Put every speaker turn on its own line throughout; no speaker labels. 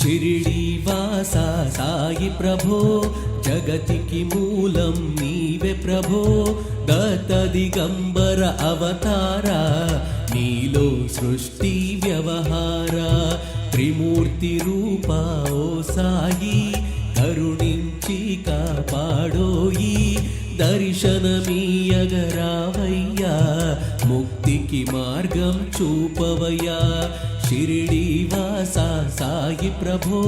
షిరిడి వాస సాయి ప్రభో జగతికి మూలం నీవే ప్రభో దత్త దిగంబర అవతార నీలో సృష్టి వ్యవహార త్రిమూర్తి రూపా ఓ సాయి కరుణించి కాపాడోయి దర్శనమీయగరావయ్యా ముక్తికి మార్గం చూపవయ్యా షిరిడి వాస సాయి ప్రభో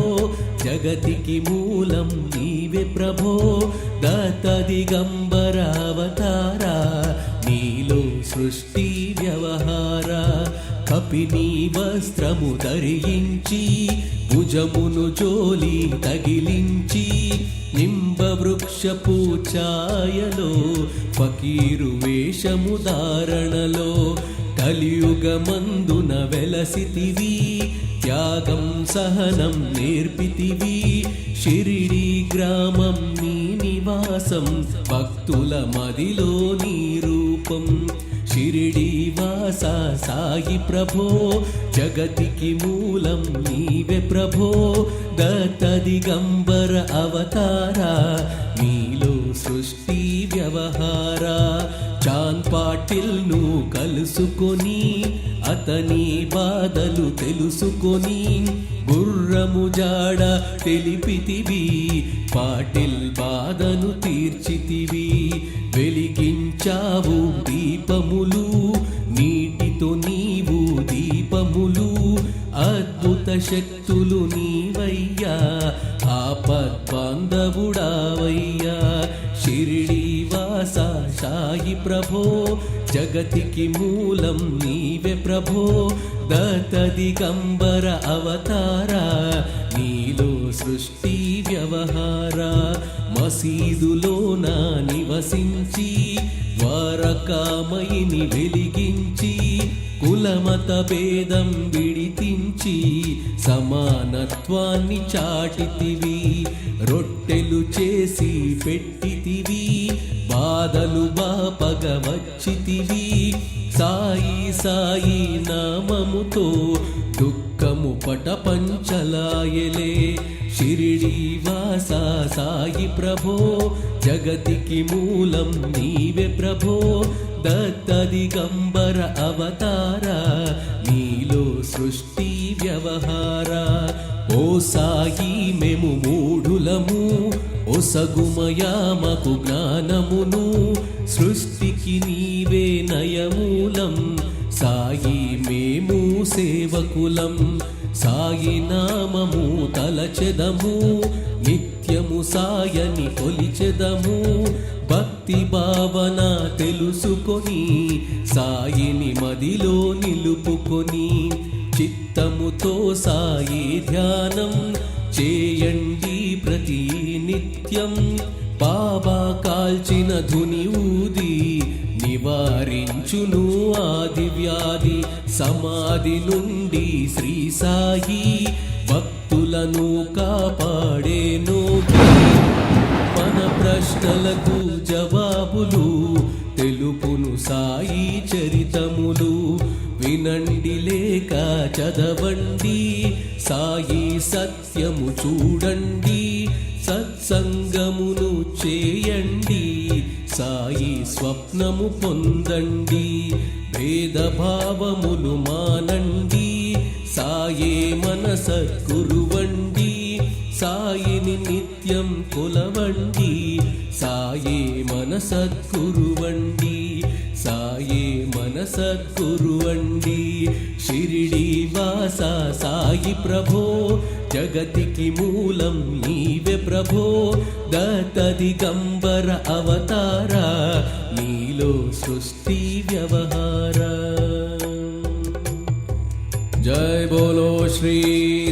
జగతికి మూలం నీవే ప్రభో దత్త దిగంబర అవతార నీలో సృష్టి వ్యవహార కపిని వస్త్రము ధరించి భుజమును జోలి తగిలించి నింబ వృక్షపు ఛాయలో ఫకీరు వేషము ధారణలో కలియుగమందున వెలసితివి త్యాగం సహనం నేర్పితివి షిరిడి గ్రామం నీ నివాసం భక్తుల మదిలో నీ రూపం షిరిడి వాస సాయి ప్రభో జగతికి మూలం నీవే ప్రభో దత్త దిగంబర అవతార నీలో సృష్టి వ్యవహార చాంద్ పాటిల్ ను కలుసుకొని అతని బాధలు తెలుసుకొని గుర్రము జాడ తెలిపితివి పాటిల్ బాధను తీర్చితివి వెలిగించావు దీపములు నీటితో నీవు దీపములు అద్భుత శక్తులు నీవయ్యా ఆపద్బాంధవుడావయ్యా షిరిడి వాస సాయి ప్రభో జగతికి మూలం నీవే ప్రభో దత్త దిగంబర అవతార నీలో సృష్టి వ్యవహార మసీదులోన నివసించి ద్వారకామయిని వెలిగించి కులమత భేదం విడితించి సమానత్వాన్ని చాటితివి రొట్టెలు చేసి పెట్టితివి బాధలు బాపగ వచ్చితివి సాయి సాయి నామముతో దుఃఖము పటపంచలాయలే షిరిడి వాస సాయి ప్రభో జగతికి మూలం నీవే ప్రభో దత్త దిగంబర అవతార నీలో సృష్టి వ్యవహార ఓ సాయి మేము మూఢులము ఒసగుమయామకు జ్ఞానమును సృష్టికి నీవే నయమూలం సాయి మేము సేవకులం సాయి నామము తలచెదము నిత్యము సాయని కొలిచెదము భక్తి భావన తెలుసుకొని సాయిని మదిలో నిలుపుకొని చిత్తముతో సాయి ధ్యానం చేయండి ప్రతి నిత్యం బాబా కాల్చిన ధుని ఊది నివారించును ఆది వ్యాధి సమాధి నుండి శ్రీ సాయి భక్తులను కాపాడేను మన ప్రశ్నలకు జవాబులు తెలుపును సాయి చరితములు వినండి లేక చదవండి సాయి సత్యము చూడండి సత్సంగమును చేయండి సాయి స్వప్నము పొందండి భేదభావములు మానండి సాయే మన సద్గురువండి సాయిని నిత్యం కొలవండి సాయే మన సద్గురువండి సాయే మన సద్గురువండి షిరిడి వాస సాయి ప్రభో జగతికి మూలం నీవే ప్రభో దత్త దిగంబర అవతార నీలో సృష్టి వ్యవహార जय बोलो श्री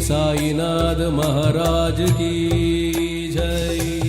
साईनाथ महाराज की जय।